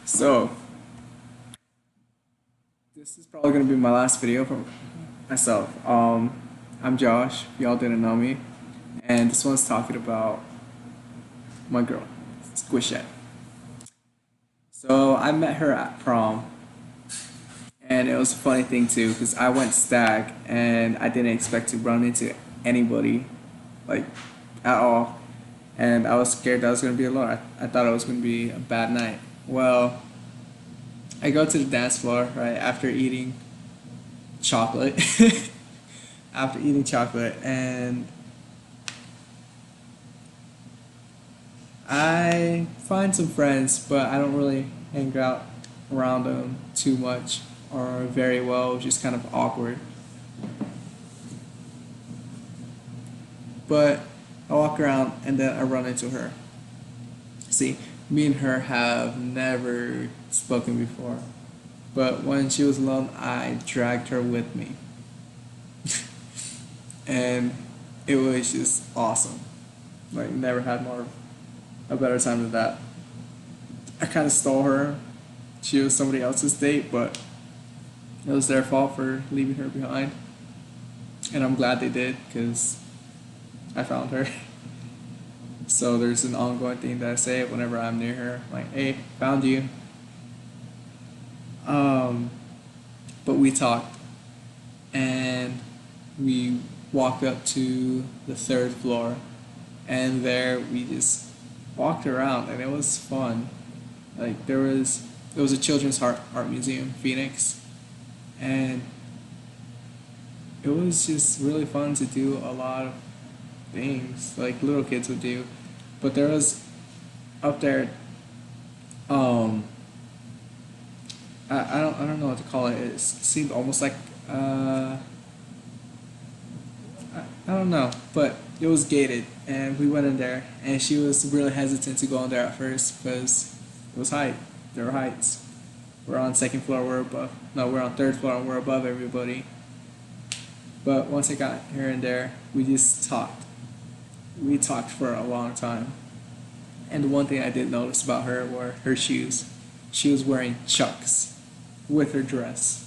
So, this is probably going to be my last video for myself. I'm Josh, if y'all didn't know me, and this one's talking about my girl, Squishette. So, I met her at prom, and it was a funny thing too, because I went stag, and I didn't expect to run into anybody, like, at all, and I was scared that I was going to be alone. I thought it was going to be a bad night. Well, I go to the dance floor right after eating chocolate after eating chocolate, and I find some friends, but I don't really hang out around them too much or very well. It's just kind of awkward. But I walk around and then I run into her. See, me and her have never spoken before, but when she was alone, I dragged her with me, and it was just awesome. Like, never had more a better time than that. I kind of stole her. She was somebody else's date, but it was their fault for leaving her behind. And I'm glad they did because I found her. So there's an ongoing thing that I say whenever I'm near her, like, "Hey, found you." Um, but we talked, and we walked up to the third floor, and there we just walked around, and it was fun. Like, it was a children's art museum, Phoenix, and it was just really fun to do a lot of things like little kids would do. But there was up there, um, I don't know what to call it. It seemed almost like I don't know, but it was gated, and we went in there, and she was really hesitant to go in there at first because it was height. There were heights. We're on second floor. We're above. No, we're on third floor, and we're above everybody. But once I got here and there, we just talked. We talked for a long time. And the one thing I did notice about her were her shoes. She was wearing Chucks with her dress.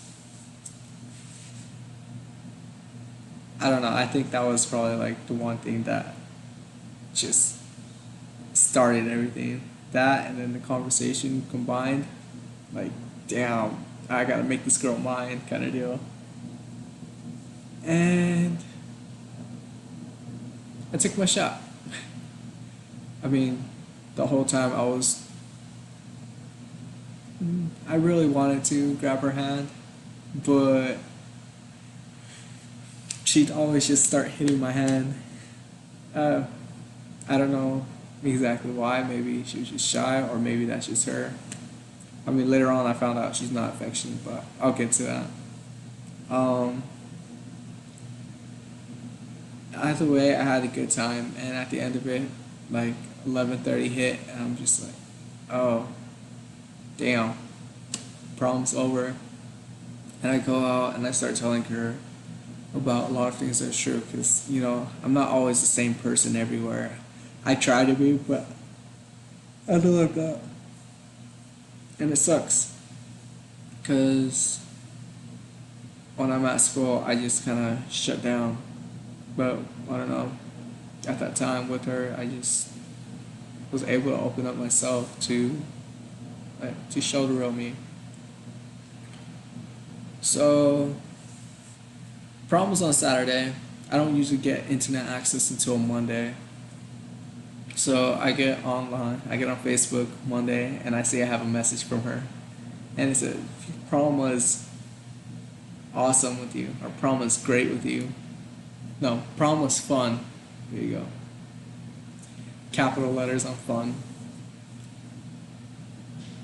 I don't know. I think that was probably like the one thing that just started everything. That and then the conversation combined, like, damn, I gotta make this girl mine kind of deal. And I took my shot. I mean, the whole time I really wanted to grab her hand, but she'd always just start hitting my hand. Uh, I don't know exactly why. Maybe she was just shy, or maybe that's just her. I mean, later on I found out she's not affectionate, but I'll get to that. Um, Either way, I had a good time, and at the end of it, like 11:30 hit, and I'm just like, oh, damn, problem's over. And I go out and I start telling her about a lot of things that's true, because I'm not always the same person everywhere. I try to be, but I feel like that, and it sucks because when I'm at school, I just kind of shut down. But I don't know. At that time with her, I just was able to open up myself to show the real me. So prom was on Saturday. I don't usually get internet access until Monday. So I get online, I get on Facebook Monday, and I see I have a message from her. And it said, "Prom was awesome with you," or "Prom was great with you." No, "Prom was fun." There you go. Capital letters on fun.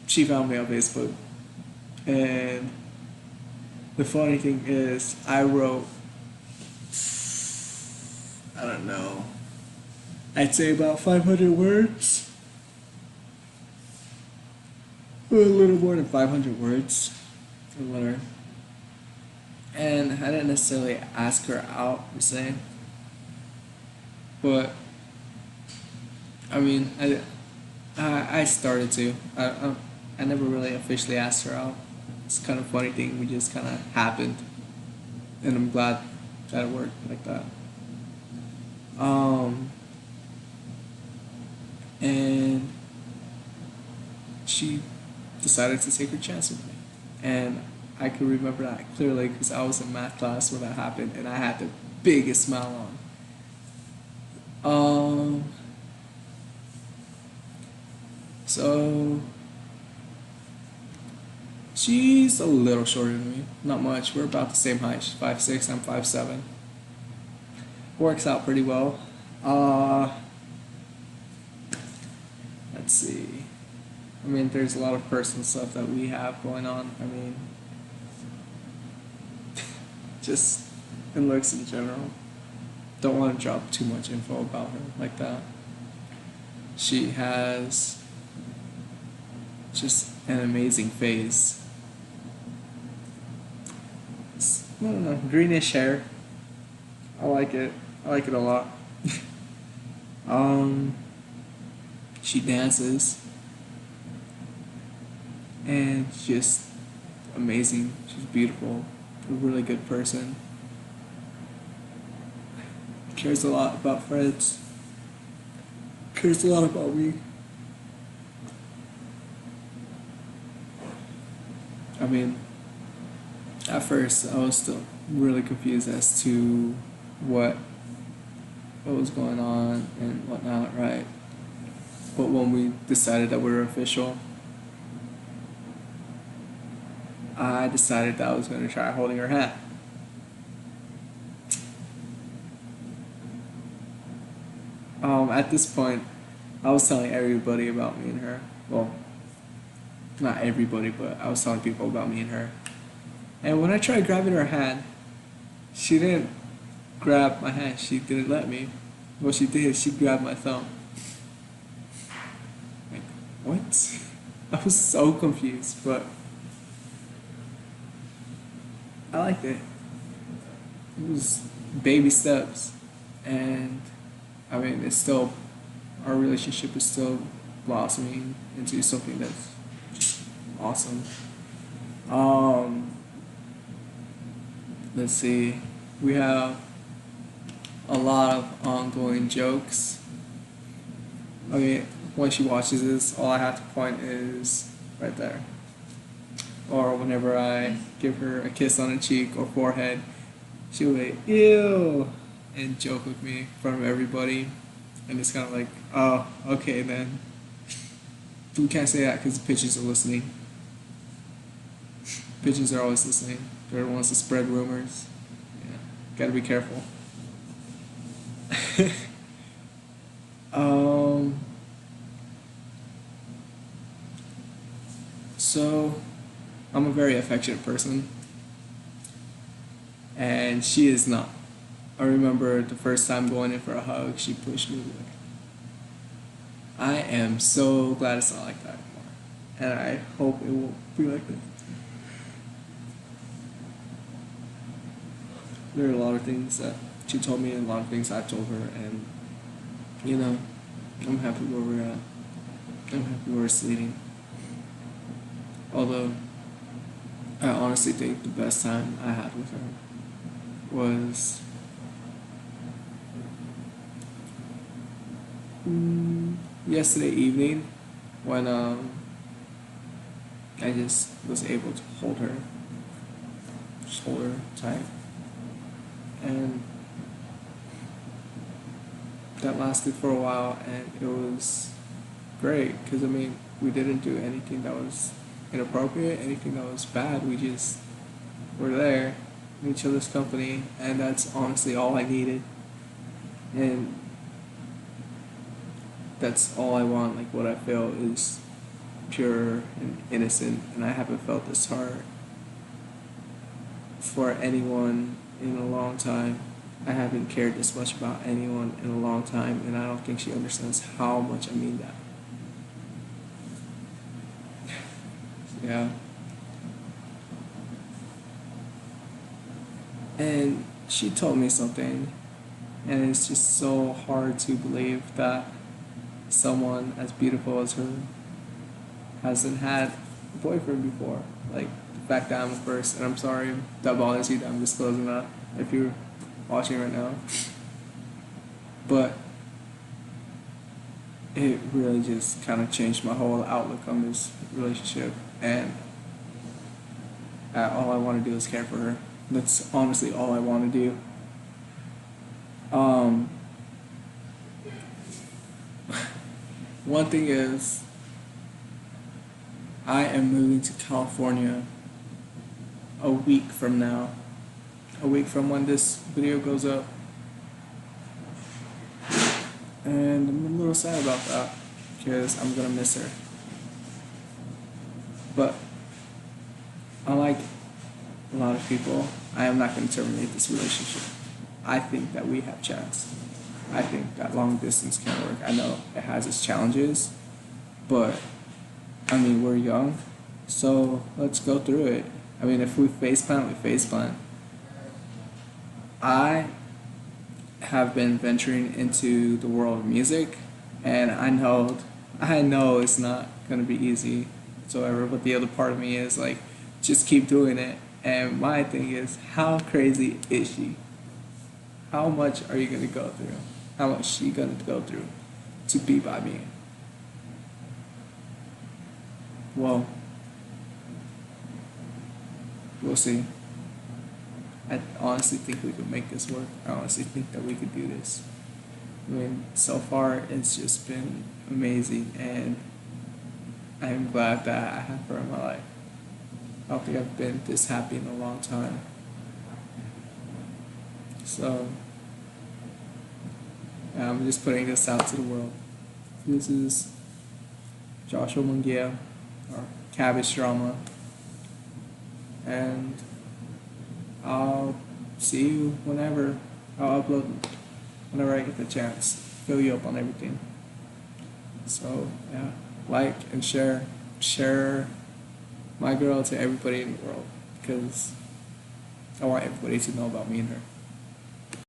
She found me on Facebook. And the funny thing is, I wrote, I don't know, I'd say about 500 words. A little more than 500 words. A letter. And I didn't necessarily ask her out per se, but I mean, I started to. I never really officially asked her out. It's kind of a funny thing. We just kind of happened, and I'm glad that it worked like that. Um, and she decided to take her chance with me, and I can remember that clearly because I was in math class when that happened, and I had the biggest smile on. So she's a little shorter than me, not much. We're about the same height. She's 5'6", I'm 5'7". Works out pretty well. Let's see. I mean, there's a lot of personal stuff that we have going on. I mean, just in looks in general. Don't want to drop too much info about her like that. She has just an amazing face. I don't know, greenish hair. I like it. I like it a lot. um, she dances, and she's just amazing. She's beautiful, a really good person. Cares a lot about friends. Cares a lot about me. I mean, at first I was still really confused as to what was going on and whatnot, right? But when we decided that we were official, I decided that I was going to try holding her hand. At this point, I was telling everybody about me and her. Well, not everybody, but I was telling people about me and her. And when I tried grabbing her hand, she didn't grab my hand. She didn't let me. What she did, she grabbed my thumb. Like, what? I was so confused, but I liked it. It was baby steps, and I mean, it's still, our relationship is still blossoming into something that's just awesome. Um, let's see, we have a lot of ongoing jokes. I mean, when she watches this, all I have to point is right there. Or whenever I give her a kiss on the cheek or forehead, she'll be ew and joke with me in front of everybody. And it's kind of like, oh, okay then. We can't say that because the pigeons are listening. Pigeons are always listening. They're the ones that spread rumors. Yeah, gotta be careful. um, so, I'm a very affectionate person, and she is not. I remember the first time going in for a hug, she pushed me. Like, I am so glad it's not like that anymore, and I hope it won't be like that. There are a lot of things that she told me, and a lot of things I told her, and you know, I'm happy where we're at. I'm happy where it's leading. Although, I honestly think the best time I had with her was yesterday evening when I just was able to just hold her tight, and that lasted for a while, and it was great because I mean we didn't do anything that was inappropriate, anything that was bad. We just were there in each other's company, and that's honestly all I needed, and that's all I want. Like what I feel is pure and innocent, and I haven't felt this hard for anyone in a long time. I haven't cared this much about anyone in a long time, and I don't think she understands how much I mean that. Yeah. And she told me something, and it's just so hard to believe that someone as beautiful as her hasn't had boyfriend before. Like the fact that I'm a first, and I'm sorry if that bothers you that I'm disclosing that if you're watching right now. But it really just kind of changed my whole outlook on this relationship, and all I want to do is care for her. That's honestly all I want to do. Um, One thing is, I am moving to California a week from now. A week from when this video goes up. And I'm a little sad about that because I'm gonna miss her. But unlike a lot of people, I am not gonna terminate this relationship. I think that we have chance. I think that long distance can work. I know it has its challenges, but I mean, we're young, so let's go through it. I mean, if we faceplant, we faceplant. I have been venturing into the world of music, and I know it's not gonna be easy whatsoever. But the other part of me is like, just keep doing it. And my thing is, how crazy is she? How much are you gonna go through? How much is she gonna go through to be by me? Well, we'll see. I honestly think we could make this work. I honestly think that we could do this. I mean, so far it's just been amazing, and I am glad that I have her in my life. I don't think I've been this happy in a long time. So, I'm just putting this out to the world. This is Joshua Mungia, or Cabbage Drama, and I'll see you whenever. I'll upload whenever I get the chance. Fill you up on everything. So, yeah, like and share my girl to everybody in the world, because I want everybody to know about me and her.